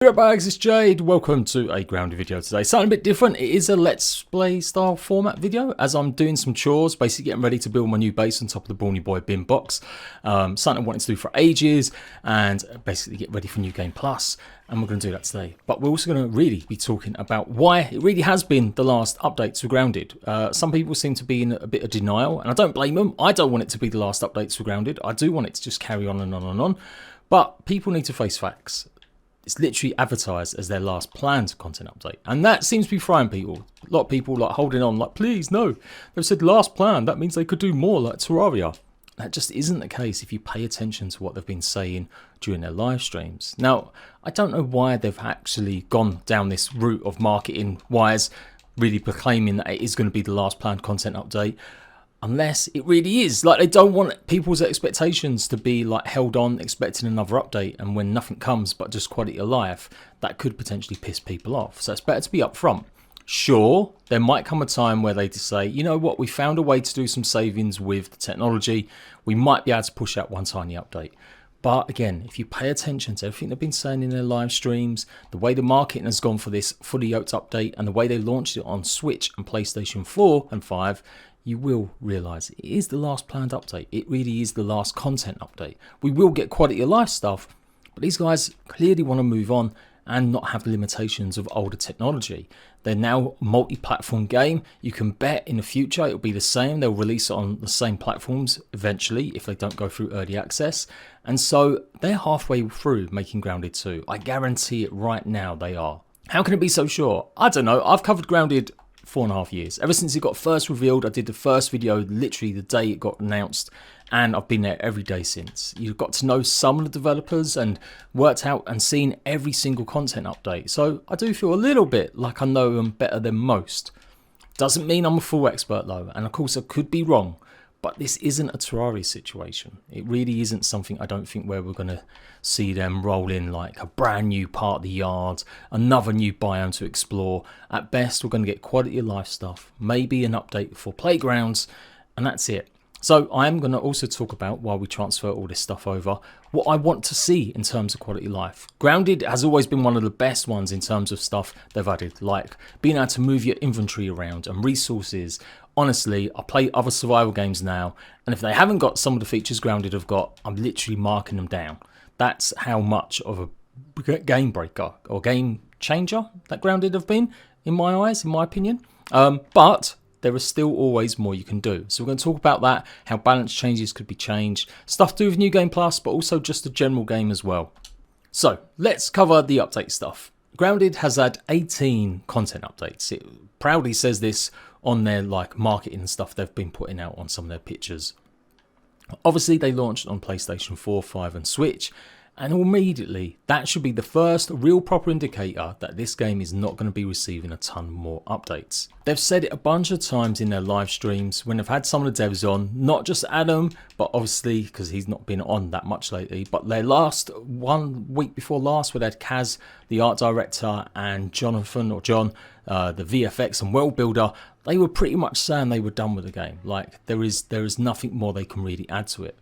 Ratbags, it's Jade. Welcome to a grounded video today. Something a bit different. It is a let's play style format video as I'm doing some chores, basically getting ready to build my new base on top of the Brawny Boy bin box. Something I wanted to do for ages and basically get ready for New Game Plus, and we're going to do that today. But we're also going to really be talking about why it really has been the last update to Grounded. Some people seem to be in a bit of denial, and I don't blame them. I don't want it to be the last update to Grounded. I do want it to just carry on and on and on. But people need to face facts. It's literally advertised as their last planned content update, and that seems to be frying people. A lot of people like holding on, like, please no. They've said last plan, that means they could do more like Terraria. That just isn't the case if you pay attention to what they've been saying during their live streams. Now, I don't know why they've actually gone down this route of marketing wise, really proclaiming that it is going to be the last planned content update. Unless it really is, like, they don't want people's expectations to be like held on expecting another update, and when nothing comes but just quality of life, that could potentially piss people off. So it's better to be upfront. Sure, there might come a time where they just say, you know what, we found a way to do some savings with the technology, we might be able to push out one tiny update. But again, if you pay attention to everything they've been saying in their live streams, the way the marketing has gone for this fully yoked update, and the way they launched it on Switch and PlayStation 4 and 5, you will realise it is the last planned update. It really is the last content update. We will get quality of life stuff, but these guys clearly want to move on and not have the limitations of older technology. They're now a multi-platform game. You can bet in the future it'll be the same. They'll release it on the same platforms eventually if they don't go through early access. And so they're halfway through making Grounded 2. I guarantee it right now they are. How can it be so sure? I don't know. I've covered Grounded 4.5 years. Ever since it got first revealed, I did the first video literally the day it got announced, and I've been there every day since. You've got to know some of the developers and worked out and seen every single content update. So I do feel a little bit like I know them better than most. Doesn't mean I'm a full expert though, and of course I could be wrong. But this isn't a Terraria situation. It really isn't something, I don't think, where we're going to see them roll in like a brand new part of the yard, another new biome to explore. At best, we're going to get quality of life stuff, maybe an update for playgrounds, and that's it. So I'm going to also talk about, while we transfer all this stuff over, what I want to see in terms of quality of life. Grounded has always been one of the best ones in terms of stuff they've added, like being able to move your inventory around and resources. Honestly, I play other survival games now, and if they haven't got some of the features Grounded have got, I'm literally marking them down. That's how much of a game breaker or game changer that Grounded have been, in my eyes, in my opinion. But there is still always more you can do. So we're going to talk about that, how balance changes could be changed, stuff to do with New Game Plus, but also just the general game as well. So let's cover the update stuff. Grounded has had 18 content updates. It proudly says this on their like marketing and stuff they've been putting out on some of their pictures. Obviously they launched on PlayStation 4, 5 and Switch, and immediately that should be the first real proper indicator that this game is not going to be receiving a ton more updates. They've said it a bunch of times in their live streams when they've had some of the devs on, not just Adam, but obviously because he's not been on that much lately, but their last 1 week before last where they had Kaz, the art director, and Jonathan or John, the VFX and world builder, they were pretty much saying they were done with the game. Like there is nothing more they can really add to it.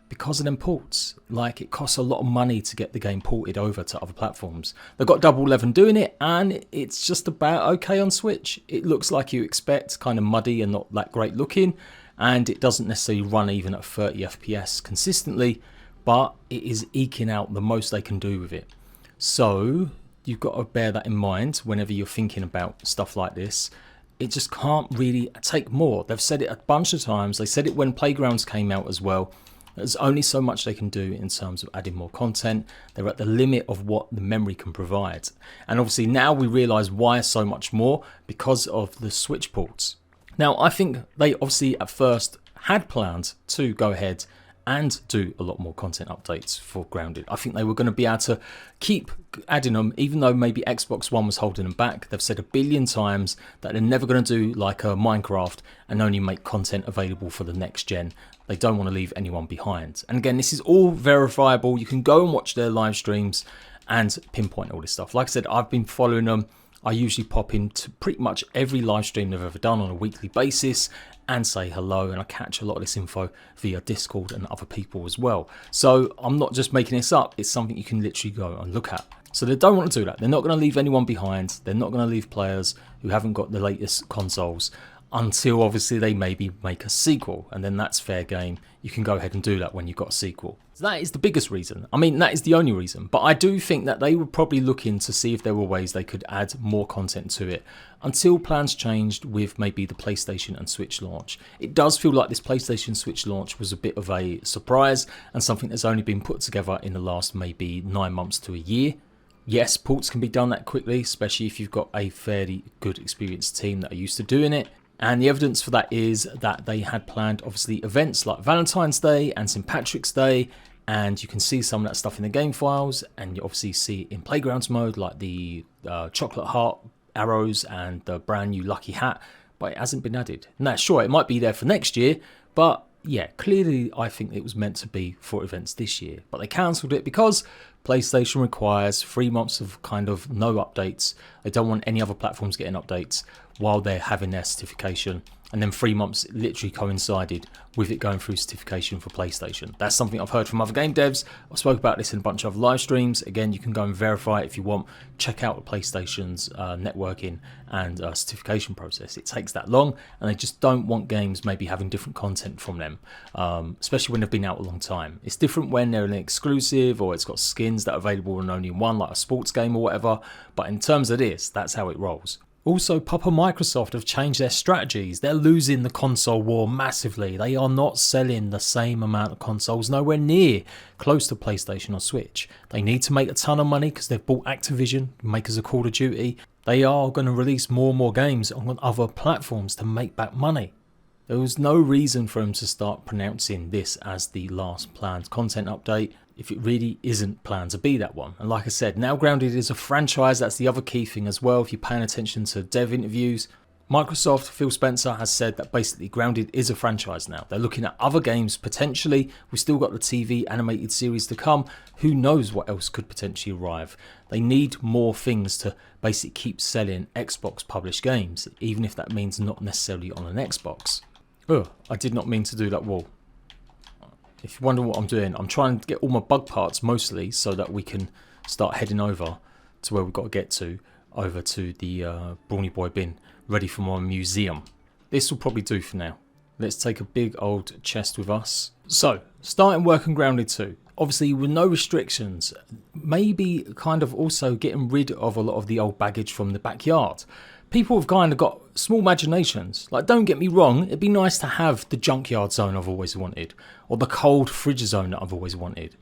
Because of them ports, like it costs a lot of money to get the game ported over to other platforms. They've got Double 11 doing it, and it's just about okay on Switch. It looks like you expect, kind of muddy and not that great looking, and it doesn't necessarily run even at 30 FPS consistently, but it is eking out the most they can do with it. So you've got to bear that in mind whenever you're thinking about stuff like this. It just can't really take more. They've said it a bunch of times. They said it when Playgrounds came out as well. There's only so much they can do in terms of adding more content. They're at the limit of what the memory can provide. And obviously now we realise why so much more, because of the Switch ports. Now I think they obviously at first had planned to go ahead and do a lot more content updates for Grounded. I think they were going to be able to keep adding them, even though maybe Xbox One was holding them back. They've said a billion times that they're never going to do like a Minecraft and only make content available for the next gen. They don't want to leave anyone behind. And again, this is all verifiable. You can go and watch their live streams and pinpoint all this stuff. Like I said, I've been following them. I usually pop into pretty much every live stream they've ever done on a weekly basis and say hello, and I catch a lot of this info via Discord and other people as well. So I'm not just making this up, it's something you can literally go and look at. So they don't want to do that. They're not going to leave anyone behind. They're not going to leave players who haven't got the latest consoles until obviously they maybe make a sequel, and then that's fair game. You can go ahead and do that when you've got a sequel. So that is the biggest reason. I mean, that is the only reason, but I do think that they were probably looking to see if there were ways they could add more content to it until plans changed with maybe the PlayStation and Switch launch. It does feel like this PlayStation Switch launch was a bit of a surprise and something that's only been put together in the last maybe 9 months to a year. Yes, ports can be done that quickly, especially if you've got a fairly good experienced team that are used to doing it. And the evidence for that is that they had planned obviously events like Valentine's Day and St. Patrick's Day, and you can see some of that stuff in the game files, and you obviously see in Playgrounds mode like the chocolate heart arrows and the brand new lucky hat, but it hasn't been added. Now sure, it might be there for next year, but yeah, clearly I think it was meant to be for events this year, but they cancelled it because PlayStation requires 3 months of kind of no updates. They don't want any other platforms getting updates while they're having their certification, and then 3 months literally coincided with it going through certification for PlayStation. That's something I've heard from other game devs. I spoke about this in a bunch of live streams. Again, you can go and verify it if you want. Check out PlayStation's networking and certification process. It takes that long, and they just don't want games maybe having different content from them, especially when they've been out a long time. It's different when they're an exclusive or it's got skins that are available on only one, like a sports game or whatever, but in terms of this, that's how it rolls. Also, Papa Microsoft have changed their strategies. They're losing the console war massively. They are not selling the same amount of consoles, nowhere near close to PlayStation or Switch. They need to make a ton of money because they've bought Activision, makers of Call of Duty. They are going to release more and more games on other platforms to make back money. There was no reason for them to start pronouncing this as the last planned content update if it really isn't planned to be that one. And like I said, now Grounded is a franchise. That's the other key thing as well. If you're paying attention to dev interviews, Microsoft, Phil Spencer has said that basically Grounded is a franchise now. They're looking at other games potentially. We've still got the TV animated series to come. Who knows what else could potentially arrive. They need more things to basically keep selling Xbox published games, even if that means not necessarily on an Xbox. Oh, I did not mean to do that wall. If you wonder what I'm doing, I'm trying to get all my bug parts mostly so that we can start heading over to where we've got to get to, over to the Brawny Boy bin, ready for my museum. This will probably do for now. Let's take a big old chest with us. So, starting work on Grounded 2. Obviously with no restrictions, maybe kind of also getting rid of a lot of the old baggage from the backyard. People have kind of got small imaginations. Like, don't get me wrong, it'd be nice to have the junkyard zone I've always wanted, or the cold fridge zone that I've always wanted.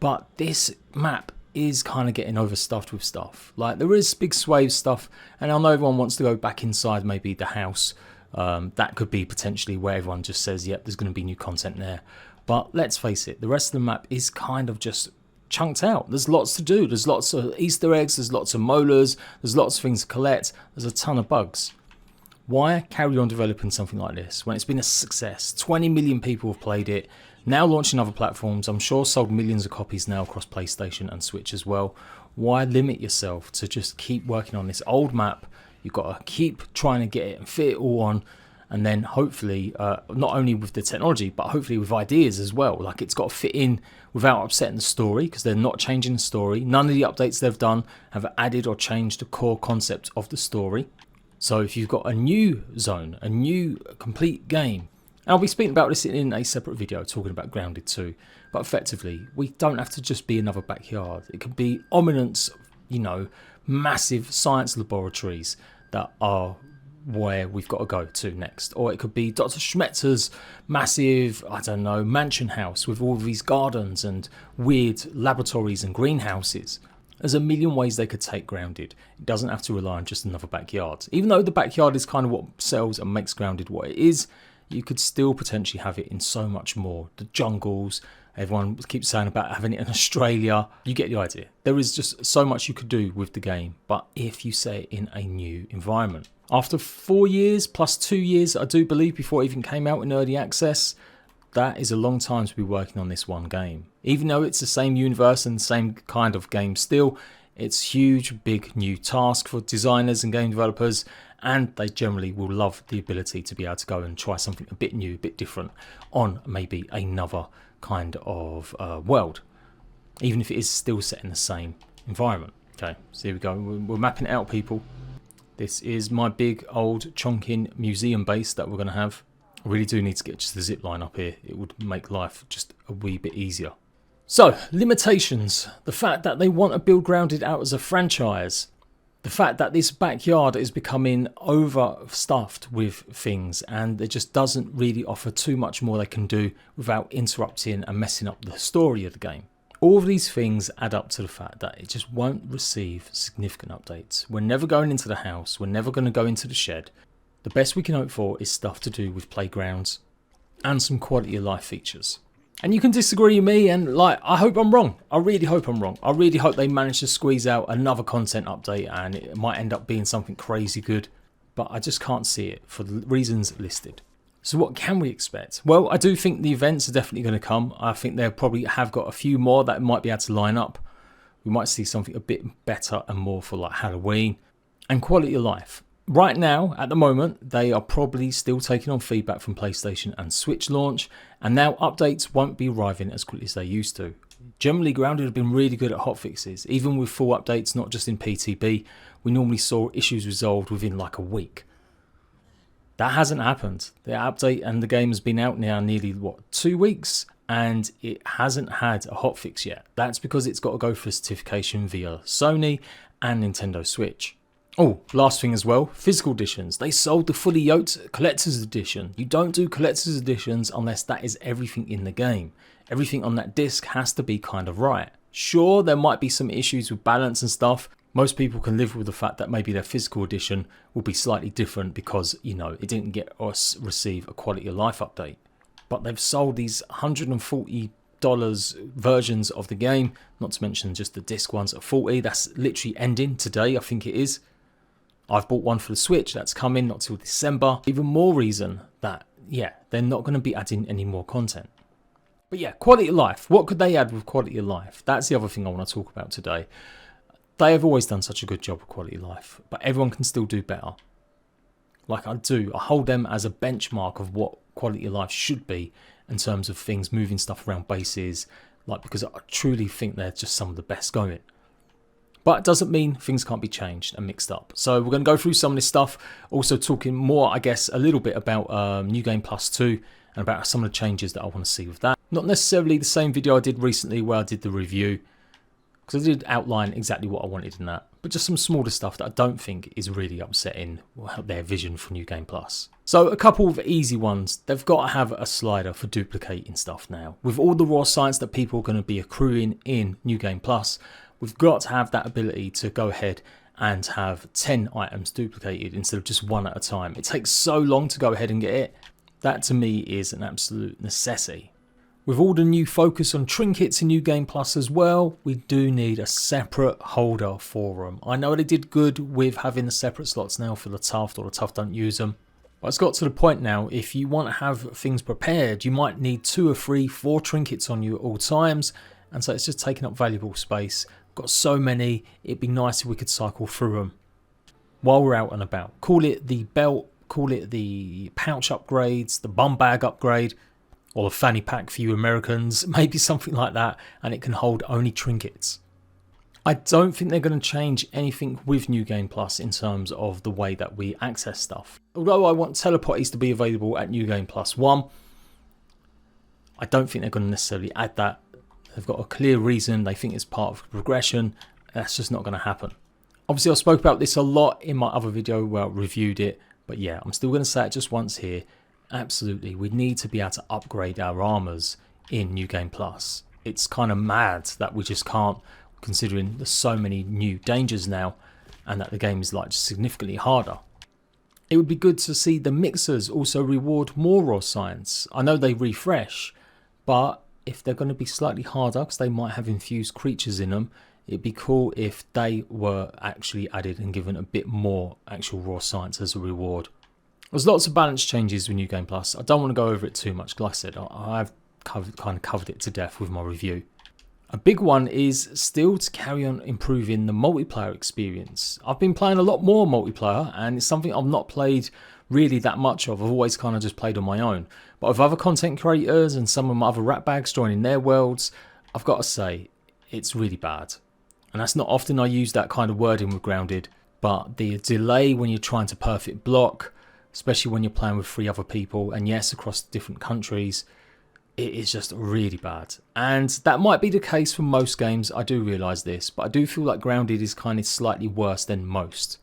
But this map is kind of getting overstuffed with stuff. Like, there is big swathe stuff, and I know everyone wants to go back inside maybe the house. That could be potentially where everyone just says, yep, there's going to be new content there. But let's face it, the rest of the map is kind of just chunked out. There's lots to do. There's lots of Easter eggs, there's lots of molars, there's lots of things to collect, there's a ton of bugs. Why carry on developing something like this when it's been a success? 20 million people have played it, now launching other platforms, I'm sure sold millions of copies now across PlayStation and Switch as well. Why limit yourself to just keep working on this old map? You've got to keep trying to get it and fit it all on, and then hopefully, not only with the technology, but hopefully with ideas as well. Like, it's got to fit in without upsetting the story, because they're not changing the story. None of the updates they've done have added or changed the core concept of the story. So if you've got a new zone, a new complete game, and I'll be speaking about this in a separate video talking about Grounded 2, but effectively, we don't have to just be another backyard. It could be ominous, you know, massive science laboratories that are where we've got to go to next. Or it could be Dr. Schmetter's massive, I don't know, mansion house with all of these gardens and weird laboratories and greenhouses. There's a million ways they could take Grounded. It doesn't have to rely on just another backyard. Even though the backyard is kind of what sells and makes Grounded what it is, you could still potentially have it in so much more. The jungles, everyone keeps saying about having it in Australia. You get the idea. There is just so much you could do with the game, but if you say it in a new environment. After 4 years plus 2 years, I do believe, before it even came out in early access, that is a long time to be working on this one game. Even though it's the same universe and the same kind of game still, it's huge, big new task for designers and game developers, and they generally will love the ability to be able to go and try something a bit new, a bit different on maybe another kind of world, even if it is still set in the same environment. Okay, so here we go. We're mapping it out, people. This is my big old chonking museum base that we're going to have. I really do need to get just the zip line up here. It would make life just a wee bit easier. So, limitations. The fact that they want to build Grounded out as a franchise. The fact that this backyard is becoming overstuffed with things and it just doesn't really offer too much more they can do without interrupting and messing up the story of the game. All of these things add up to the fact that it just won't receive significant updates. We're never going into the house, we're never going to go into the shed. The best we can hope for is stuff to do with playgrounds and some quality of life features. And you can disagree with me and I hope I'm wrong. I really hope I'm wrong. I really hope they manage to squeeze out another content update and it might end up being something crazy good. But I just can't see it for the reasons listed. So what can we expect? Well, I do think the events are definitely going to come. I think they'll probably have got a few more that might be able to line up. We might see something a bit better and more for like Halloween and quality of life. Right now, at the moment, they are probably still taking on feedback from PlayStation and Switch launch, and now updates won't be arriving as quickly as they used to. Generally, Grounded have been really good at hotfixes. Even with full updates, not just in PTB, we normally saw issues resolved within like a week. That hasn't happened. The update and the game has been out now nearly, 2 weeks? And it hasn't had a hotfix yet. That's because it's got to go for certification via Sony and Nintendo Switch. Oh, last thing as well, physical editions. They sold the fully yoked collector's edition. You don't do collector's editions unless that is everything in the game. Everything on that disc has to be kind of right. Sure, there might be some issues with balance and stuff. Most people can live with the fact that maybe their physical edition will be slightly different because, you know, it didn't get us receive a quality of life update. But they've sold these $140 versions of the game, not to mention just the disc ones at $40. That's literally ending today, I think it is. I've bought one for the Switch, that's coming not till December. Even more reason that, yeah, they're not going to be adding any more content. But yeah, quality of life. What could they add with quality of life? That's the other thing I want to talk about today. They have always done such a good job with quality of life, but everyone can still do better. Like I do, I hold them as a benchmark of what quality of life should be in terms of things, moving stuff around bases, because I truly think they're just some of the best going. But it doesn't mean things can't be changed and mixed up. So we're going to go through some of this stuff, also talking more, I guess, a little bit about New Game Plus 2 and about some of the changes that I want to see with that. Not necessarily the same video I did recently where I did the review, because I did outline exactly what I wanted in that, but just some smaller stuff that I don't think is really upsetting their vision for New Game Plus. So a couple of easy ones. They've got to have a slider for duplicating stuff now. With all the raw science that people are going to be accruing in New Game Plus, we've got to have that ability to go ahead and have 10 items duplicated instead of just one at a time. It takes so long to go ahead and get it. That to me is an absolute necessity. With all the new focus on trinkets in New Game Plus as well, we do need a separate holder for them. I know they did good with having the separate slots now for the Tuft, or the Tuft don't use them. But it's got to the point now, if you want to have things prepared, you might need 2 or 3, 4 trinkets on you at all times. And so it's just taking up valuable space. Got so many, it'd be nice if we could cycle through them while we're out and about. Call it the belt, call it the pouch upgrades, the bum bag upgrade, or a fanny pack for you Americans, maybe something like that, and it can hold only trinkets. I don't think they're going to change anything with New Game Plus in terms of the way that we access stuff. Although I want teleporties to be available at New Game Plus 1, I don't think they're going to necessarily add that. They've got a clear reason, they think it's part of the progression, that's just not going to happen. Obviously I spoke about this a lot in my other video where I reviewed it, but yeah, I'm still going to say it just once here. Absolutely, we need to be able to upgrade our armors in New Game Plus. It's kind of mad that we just can't, considering there's so many new dangers now and that the game is like significantly harder. It would be good to see the mixers also reward more raw science. I know they refresh, but if they're going to be slightly harder because they might have infused creatures in them, it'd be cool if they were actually added and given a bit more actual raw science as a reward. There's lots of balance changes with New Game Plus. I don't want to go over it too much. Like I said, I've kind of covered it to death with my review. A big one is still to carry on improving the multiplayer experience. I've been playing a lot more multiplayer and it's something I've not played really that much of. I've always kind of just played on my own. But with other content creators and some of my other ratbags joining their worlds, I've got to say, it's really bad. And that's not often I use that kind of wording with Grounded, but the delay when you're trying to perfect block, especially when you're playing with 3 other people, and yes, across different countries, it is just really bad. And that might be the case for most games, I do realise this, but I do feel like Grounded is kind of slightly worse than most.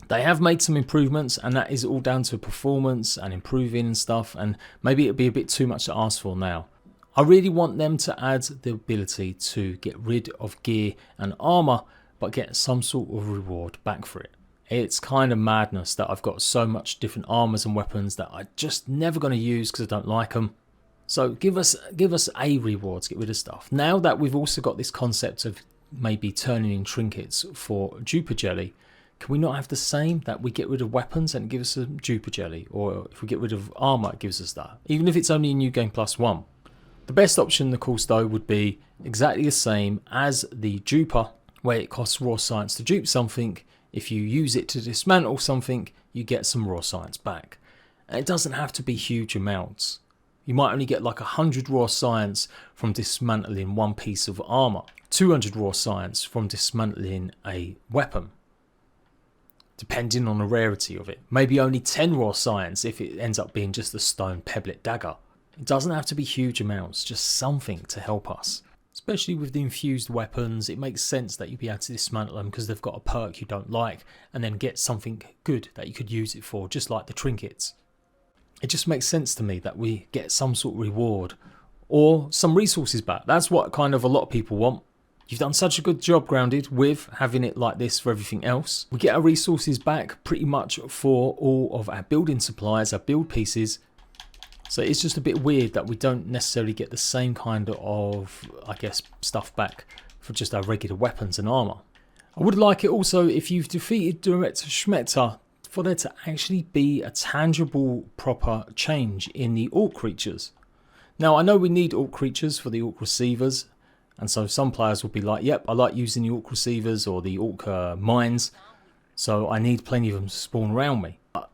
They have made some improvements, and that is all down to performance and improving and stuff, and maybe it'd be a bit too much to ask for now. I really want them to add the ability to get rid of gear and armour, but get some sort of reward back for it. It's kind of madness that I've got so much different armours and weapons that I'm just never going to use because I don't like them. So give us a reward to get rid of stuff. Now that we've also got this concept of maybe turning in trinkets for Jupiter Jelly, can we not have the same, that we get rid of weapons and it gives us a Jupiter Jelly? Or if we get rid of armour, it gives us that. Even if it's only a new game +1. The best option, of course, though, would be exactly the same as the duper, where it costs raw science to dupe something. If you use it to dismantle something, you get some raw science back. And it doesn't have to be huge amounts. You might only get like 100 raw science from dismantling one piece of armour, 200 raw science from dismantling a weapon, depending on the rarity of it. Maybe only 10 raw science if it ends up being just a stone pebblet dagger. It doesn't have to be huge amounts, just something to help us. Especially with the infused weapons, it makes sense that you'd be able to dismantle them because they've got a perk you don't like, and then get something good that you could use it for, just like the trinkets. It just makes sense to me that we get some sort of reward or some resources back. That's what kind of a lot of people want. You've done such a good job, Grounded, with having it like this for everything else. We get our resources back pretty much for all of our building supplies, our build pieces. So it's just a bit weird that we don't necessarily get the same kind of, I guess, stuff back for just our regular weapons and armour. I would like it also, if you've defeated Director Schmetter, for there to actually be a tangible, proper change in the orc creatures. Now, I know we need orc creatures for the orc receivers, and so some players will be like, yep, I like using the orc receivers or the orc mines, so I need plenty of them to spawn around me. But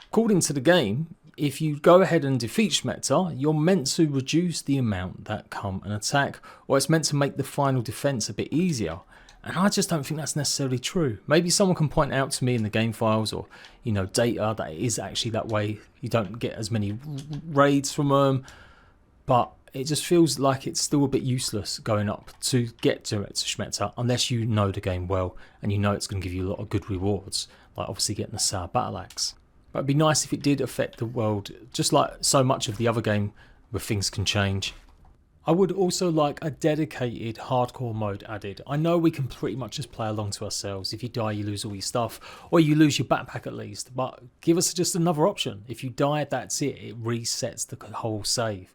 according to the game, if you go ahead and defeat Schmetter, you're meant to reduce the amount that come and attack, or it's meant to make the final defense a bit easier. And I just don't think that's necessarily true. Maybe someone can point out to me in the game files or, you know, data that it is actually that way. You don't get as many raids from them, but it just feels like it's still a bit useless going up to get Director Schmetter unless you know the game well and you know it's going to give you a lot of good rewards, like obviously getting the Sour Battle Axe. But it'd be nice if it did affect the world, just like so much of the other game where things can change. I would also like a dedicated hardcore mode added. I know we can pretty much just play along to ourselves. If you die, you lose all your stuff, or you lose your backpack at least. But give us just another option. If you die, that's it. It resets the whole save.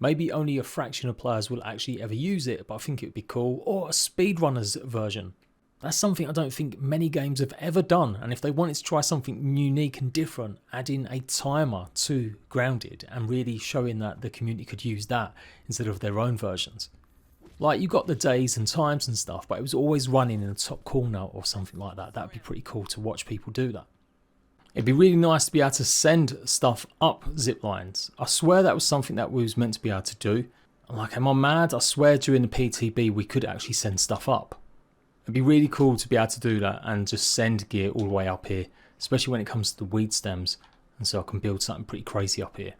Maybe only a fraction of players will actually ever use it, but I think it would be cool. Or a speedrunners version. That's something I don't think many games have ever done, and if they wanted to try something unique and different, adding a timer to Grounded and really showing that the community could use that instead of their own versions. Like, you got the days and times and stuff, but it was always running in the top corner or something like that. That'd be pretty cool to watch people do that. It'd be really nice to be able to send stuff up zip lines. I swear that was something that we was meant to be able to do. Like, am I mad? I swear during the PTB we could actually send stuff up. It'd be really cool to be able to do that and just send gear all the way up here, especially when it comes to the weed stems, and so I can build something pretty crazy up here.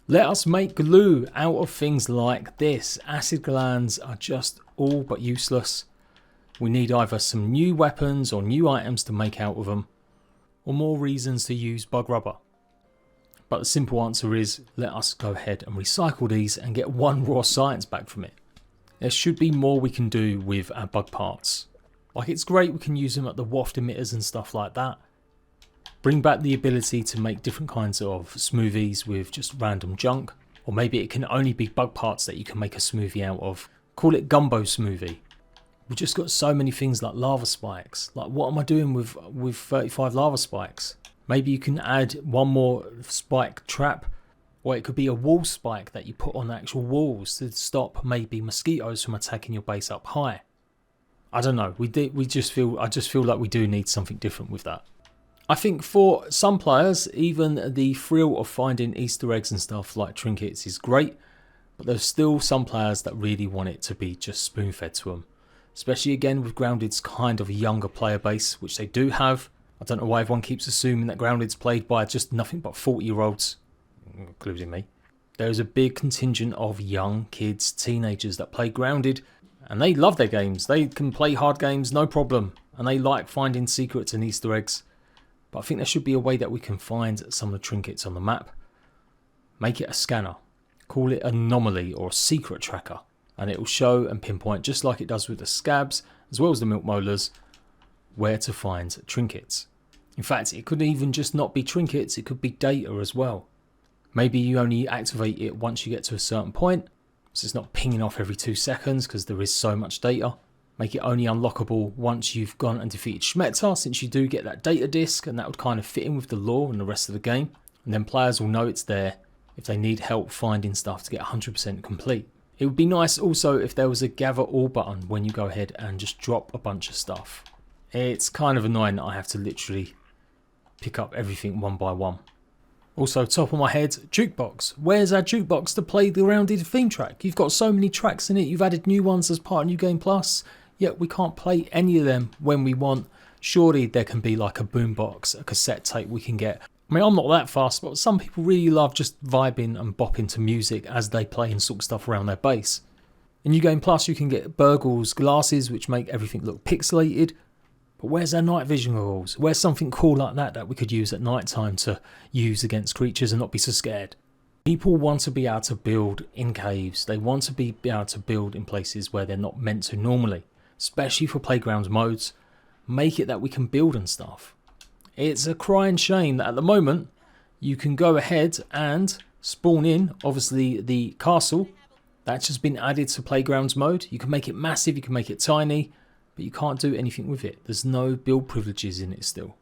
Let us make glue out of things like this. Acid glands are just all but useless. We need either some new weapons or new items to make out of them, or more reasons to use bug rubber. But the simple answer is, let us go ahead and recycle these and get 1 raw science back from it. There should be more we can do with our bug parts. Like, it's great we can use them at the waft emitters and stuff like that. Bring back the ability to make different kinds of smoothies with just random junk. Or maybe it can only be bug parts that you can make a smoothie out of. Call it gumbo smoothie. We've just got so many things like lava spikes. Like, what am I doing with 35 lava spikes? Maybe you can add 1 more spike trap. Or it could be a wall spike that you put on the actual walls to stop maybe mosquitoes from attacking your base up high. I don't know. I just feel like we do need something different with that. I think for some players, even the thrill of finding Easter eggs and stuff like trinkets is great, but there's still some players that really want it to be just spoon fed to them. especially again with Grounded's kind of a younger player base, which they do have. I don't know why everyone keeps assuming that Grounded's played by just nothing but 40-year-olds, including me. There is a big contingent of young kids, teenagers that play Grounded, and they love their games. They can play hard games, no problem, and they like finding secrets and Easter eggs. But I think there should be a way that we can find some of the trinkets on the map. Make it a scanner. Call it anomaly or a secret tracker, and it will show and pinpoint, just like it does with the scabs as well as the milk molars, where to find trinkets. In fact, it could even just not be trinkets, it could be data as well. Maybe you only activate it once you get to a certain point, so it's not pinging off every 2 seconds because there is so much data. Make it only unlockable once you've gone and defeated Schmector, since you do get that data disc, and that would kind of fit in with the lore and the rest of the game. And then players will know it's there if they need help finding stuff to get 100% complete. It would be nice also if there was a gather all button when you go ahead and just drop a bunch of stuff. It's kind of annoying that I have to literally pick up everything one by one. Also, top of my head, Jukebox. Where's our Jukebox to play the Grounded theme track? You've got so many tracks in it, you've added new ones as part of New Game Plus, yet we can't play any of them when we want. Surely there can be like a boombox, a cassette tape we can get. I mean, I'm not that fast, but some people really love just vibing and bopping to music as they play and sort stuff around their base. In New Game Plus, you can get Burgle's glasses, which make everything look pixelated. But where's our night vision goggles? Where's something cool like that we could use at night time to use against creatures and not be so scared? People want to be able to build in caves. They want to be able to build in places where they're not meant to normally, especially for playground modes. Make it that we can build and stuff. It's a crying shame that at the moment you can go ahead and spawn in, obviously, the castle. That's just been added to playgrounds mode. You can make it massive, you can make it tiny, but you can't do anything with it. There's no build privileges in it still.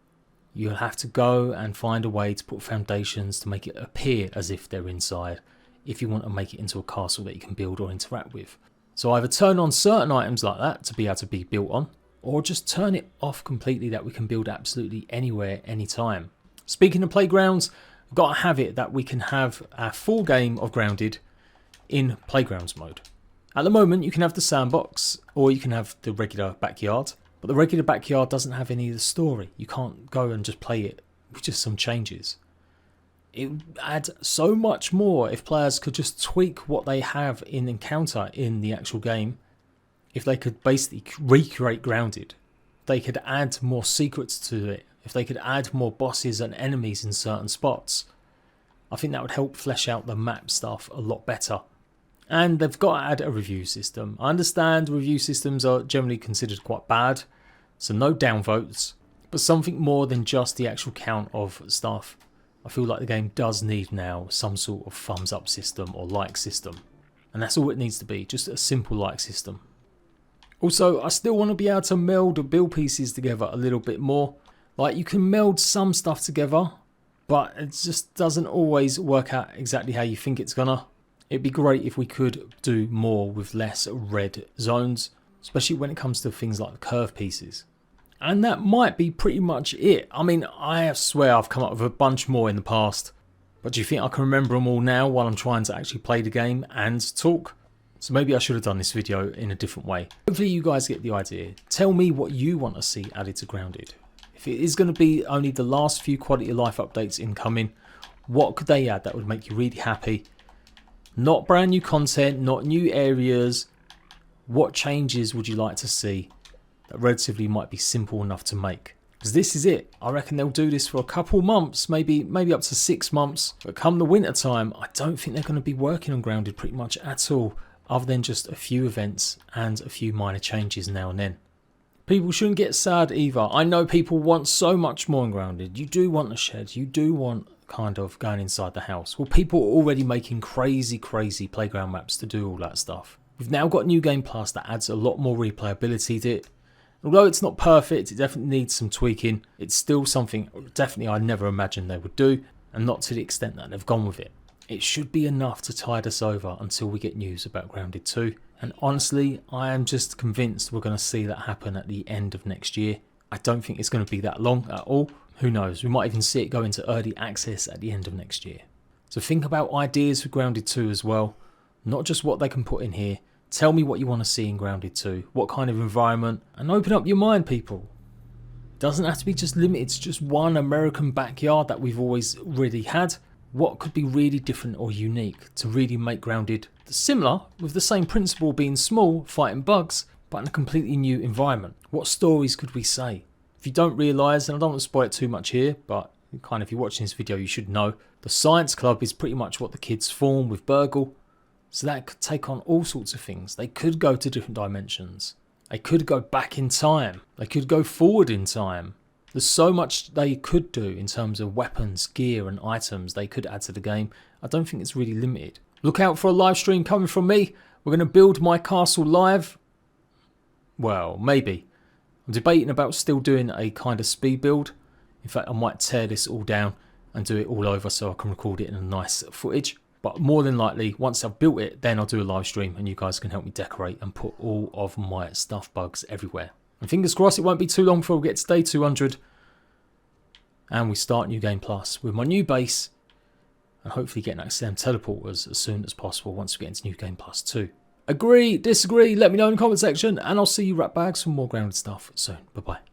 You'll have to go and find a way to put foundations to make it appear as if they're inside, if you want to make it into a castle that you can build or interact with. So either turn on certain items like that to be able to be built on, or just turn it off completely that we can build absolutely anywhere, anytime. Speaking of playgrounds, we've got to have it that we can have our full game of Grounded in playgrounds mode. At the moment, you can have the sandbox, or you can have the regular backyard. But the regular backyard doesn't have any of the story. You can't go and just play it with just some changes. It would add so much more if players could just tweak what they have in Encounter in the actual game. If they could basically recreate Grounded. They could add more secrets to it. If they could add more bosses and enemies in certain spots. I think that would help flesh out the map stuff a lot better. And they've got to add a review system. I understand review systems are generally considered quite bad, so no downvotes, but something more than just the actual count of stuff. I feel like the game does need now some sort of thumbs up system or like system. And that's all it needs to be, just a simple like system. Also, I still want to be able to meld the build pieces together a little bit more. Like, you can meld some stuff together, but it just doesn't always work out exactly how you think it's gonna. It'd be great if we could do more with less red zones, especially when it comes to things like the curve pieces. And that might be pretty much it. I mean, I swear I've come up with a bunch more in the past, but do you think I can remember them all now while I'm trying to actually play the game and talk? So maybe I should have done this video in a different way. Hopefully you guys get the idea. Tell me what you want to see added to Grounded. If it is going to be only the last few quality of life updates incoming, what could they add that would make you really happy? Not brand new content, not new areas. What changes would you like to see that relatively might be simple enough to make? Because this is it. I reckon they'll do this for a couple months, maybe up to 6 months. But come the winter time, I don't think they're going to be working on Grounded pretty much at all, other than just a few events and a few minor changes now and then. People shouldn't get sad either. I know people want so much more in Grounded. You do want a shed. You do want kind of going inside the house. Well, people are already making crazy playground maps to do all that stuff. We've now got New Game Plus that adds a lot more replayability to it. Although it's not perfect, it definitely needs some tweaking. It's still something definitely I never imagined they would do, and not to the extent that they've gone with it. It should be enough to tide us over until we get news about Grounded 2. And honestly, I am just convinced we're going to see that happen at the end of next year. I don't think it's going to be that long at all. Who knows, we might even see it go into early access at the end of next year. So think about ideas for Grounded 2 as well. Not just what they can put in here, Tell me what you want to see in Grounded 2, what kind of environment, and open up your mind, people. It doesn't have to be just limited to just one American backyard that we've always really had. What could be really different or unique to really make Grounded similar, with the same principle being small, fighting bugs, but in a completely new environment? What stories could we say? If you don't realise, and I don't want to spoil it too much here, but kind of if you're watching this video you should know, the science club is pretty much what the kids form with Burgle. So that could take on all sorts of things. They could go to different dimensions. They could go back in time. They could go forward in time. There's so much they could do in terms of weapons, gear and items they could add to the game. I don't think it's really limited. Look out for a live stream coming from me. We're going to build my castle live. Well, maybe. I'm debating about still doing a kind of speed build. In fact, I might tear this all down and do it all over so I can record it in a nice footage. But more than likely, once I've built it, then I'll do a live stream and you guys can help me decorate and put all of my stuff bugs everywhere. And fingers crossed it won't be too long before we get to day 200. And we start New Game Plus with my new base. And hopefully getting access to them teleporters as soon as possible once we get into New Game Plus 2. Agree, disagree, let me know in the comment section. And I'll see you ratbags for more Grounded stuff soon. Bye bye.